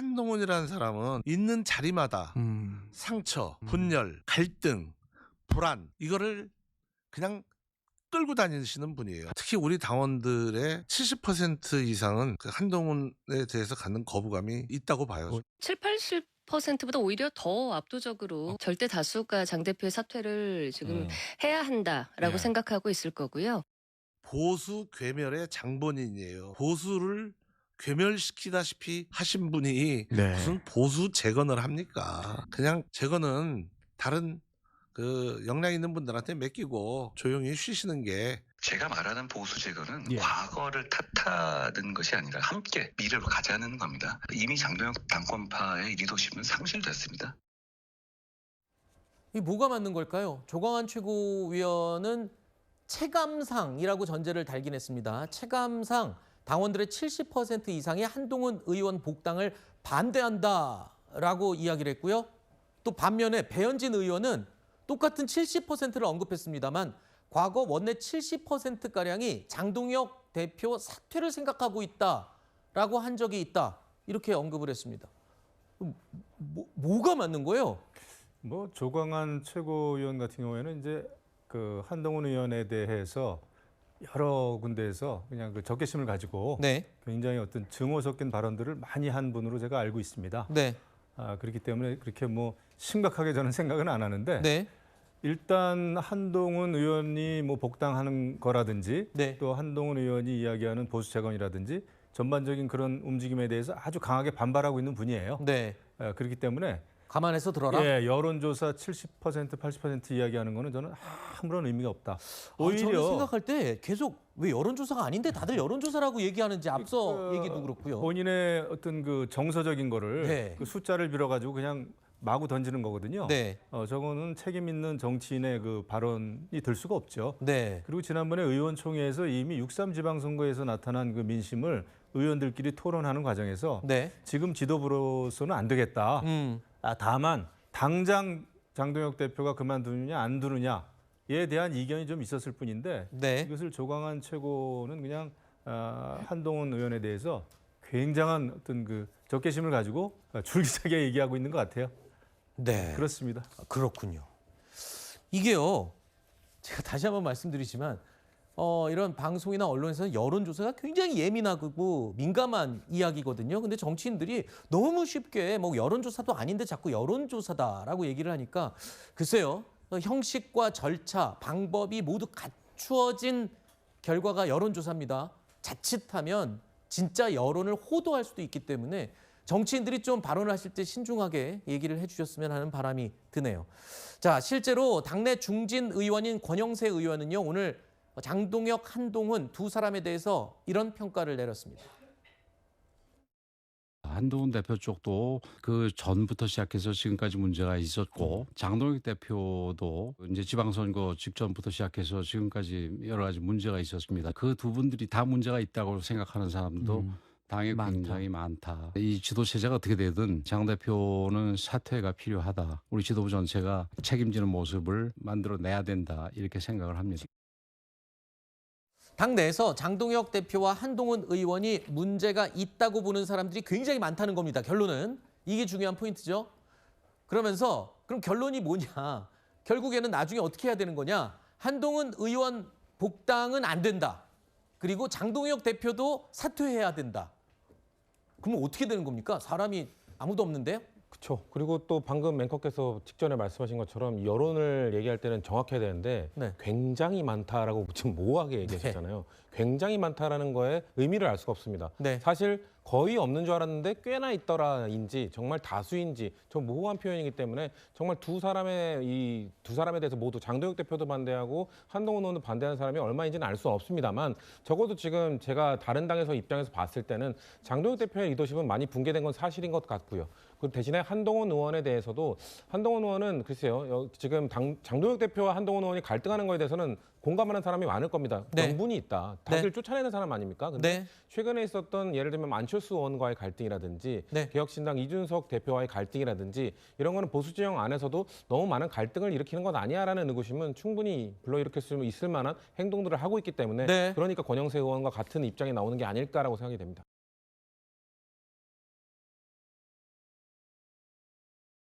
한동훈이라는 사람은 있는 자리마다 상처, 분열, 갈등, 불안 이거를 그냥 끌고 다니시는 분이에요. 특히 우리 당원들의 70% 이상은 그 한동훈에 대해서 갖는 거부감이 있다고 봐요. 7, 80%보다 오히려 더 압도적으로 절대 다수가 장 대표의 사퇴를 지금 해야 한다라고 생각하고 있을 거고요. 보수 괴멸의 장본인이에요. 보수를 괴멸시키다시피 하신 분이 무슨 보수 재건을 합니까? 그냥 재건은 다른 그 역량 있는 분들한테 맡기고 조용히 쉬시는 게. 제가 말하는 보수 재건은 과거를 탓하는 것이 아니라 함께 미래로 가자는 겁니다. 이미 장동혁 당권파의 리더십은 상실됐습니다. 이 뭐가 맞는 걸까요? 조광한 최고위원은 체감상이라고 전제를 달긴 했습니다. 체감상 당원들의 70% 이상이 한동훈 의원 복당을 반대한다라고 이야기를 했고요. 또 반면에 배현진 의원은 똑같은 70%를 언급했습니다만 과거 원내 70%가량이 장동혁 대표 사퇴를 생각하고 있다라고 한 적이 있다. 이렇게 언급을 했습니다. 뭐가 맞는 거예요? 뭐 조광한 최고위원 같은 경우에는 이제 그 한동훈 의원에 대해서 여러 군데에서 그냥 그 적개심을 가지고 굉장히 어떤 증오 섞인 발언들을 많이 한 분으로 제가 알고 있습니다. 그렇기 때문에 그렇게 뭐 심각하게 저는 생각은 안 하는데 일단 한동훈 의원이 뭐 복당하는 거라든지 또 한동훈 의원이 이야기하는 보수 재건이라든지 전반적인 그런 움직임에 대해서 아주 강하게 반발하고 있는 분이에요. 그렇기 때문에 감안해서 들어라. 여론조사 70%, 80% 이야기하는 거는 저는 아무런 의미가 없다. 오히려 저는 생각할 때 계속 왜 여론조사가 아닌데 다들 여론조사라고 얘기하는지 앞서 얘기도 그렇고요. 본인의 어떤 그 정서적인 거를 그 숫자를 빌어가지고 그냥 마구 던지는 거거든요. 저거는 책임 있는 정치인의 그 발언이 될 수가 없죠. 그리고 지난번에 의원총회에서 이미 6.3 지방선거에서 나타난 그 민심을 의원들끼리 토론하는 과정에서 지금 지도부로서는 안 되겠다. 다만 당장 장동혁 대표가 그만두느냐 안 두느냐에 대한 이견이 좀 있었을 뿐인데 이것을 조광한 최고는 그냥 한동훈 의원에 대해서 굉장한 어떤 그 적개심을 가지고 줄기차게 얘기하고 있는 것 같아요. 그렇습니다. 그렇군요. 이게요. 제가 다시 한번 말씀드리지만 이런 방송이나 언론에서는 여론조사가 굉장히 예민하고 민감한 이야기거든요. 근데 정치인들이 너무 쉽게 뭐 여론조사도 아닌데 자꾸 여론조사다라고 얘기를 하니까 글쎄요. 형식과 절차, 방법이 모두 갖추어진 결과가 여론조사입니다. 자칫하면 진짜 여론을 호도할 수도 있기 때문에 정치인들이 좀 발언을 하실 때 신중하게 얘기를 해주셨으면 하는 바람이 드네요. 자, 실제로 당내 중진 의원인 권영세 의원은요. 오늘 장동혁, 한동훈 두 사람에 대해서 이런 평가를 내렸습니다. 한동훈 대표 쪽도 그 전부터 시작해서 지금까지 문제가 있었고 장동혁 대표도 이제 지방선거 직전부터 시작해서 지금까지 여러 가지 문제가 있었습니다. 그 두 분들이 다 문제가 있다고 생각하는 사람도 당에 굉장히 많다. 이 지도 체제가 어떻게 되든 장 대표는 사퇴가 필요하다. 우리 지도부 전체가 책임지는 모습을 만들어내야 된다. 이렇게 생각을 합니다. 당내에서 장동혁 대표와 한동훈 의원이 문제가 있다고 보는 사람들이 굉장히 많다는 겁니다. 결론은. 이게 중요한 포인트죠. 그러면서 그럼 결론이 뭐냐. 결국에는 나중에 어떻게 해야 되는 거냐. 한동훈 의원 복당은 안 된다. 그리고 장동혁 대표도 사퇴해야 된다. 그러면 어떻게 되는 겁니까? 사람이 아무도 없는데요? 그렇죠. 그리고 또 방금 앵커께서 직전에 말씀하신 것처럼 여론을 얘기할 때는 정확해야 되는데 굉장히 많다라고 지금 모호하게 얘기하셨잖아요. 굉장히 많다라는 거에 의미를 알 수가 없습니다. 사실 거의 없는 줄 알았는데 꽤나 있더라인지 정말 다수인지 좀 모호한 표현이기 때문에 정말 두 사람에 대해서 모두 장동혁 대표도 반대하고 한동훈 의원도 반대하는 사람이 얼마인지는 알 수는 없습니다만 적어도 지금 제가 다른 당에서 입장에서 봤을 때는 장동혁 대표의 리더십은 많이 붕괴된 건 사실인 것 같고요. 그 대신에 한동훈 의원에 대해서도 한동훈 의원은 글쎄요. 지금 장동혁 대표와 한동훈 의원이 갈등하는 거에 대해서는 공감하는 사람이 많을 겁니다. 명분이 있다. 다들 쫓아내는 사람 아닙니까? 근데 최근에 있었던 예를 들면 안철수 의원과의 갈등이라든지 개혁신당 이준석 대표와의 갈등이라든지 이런 거는 보수 진영 안에서도 너무 많은 갈등을 일으키는 것 아니야라는 의구심은 충분히 불러일으킬 수 있을 만한 행동들을 하고 있기 때문에 그러니까 권영세 의원과 같은 입장에 나오는 게 아닐까라고 생각이 됩니다.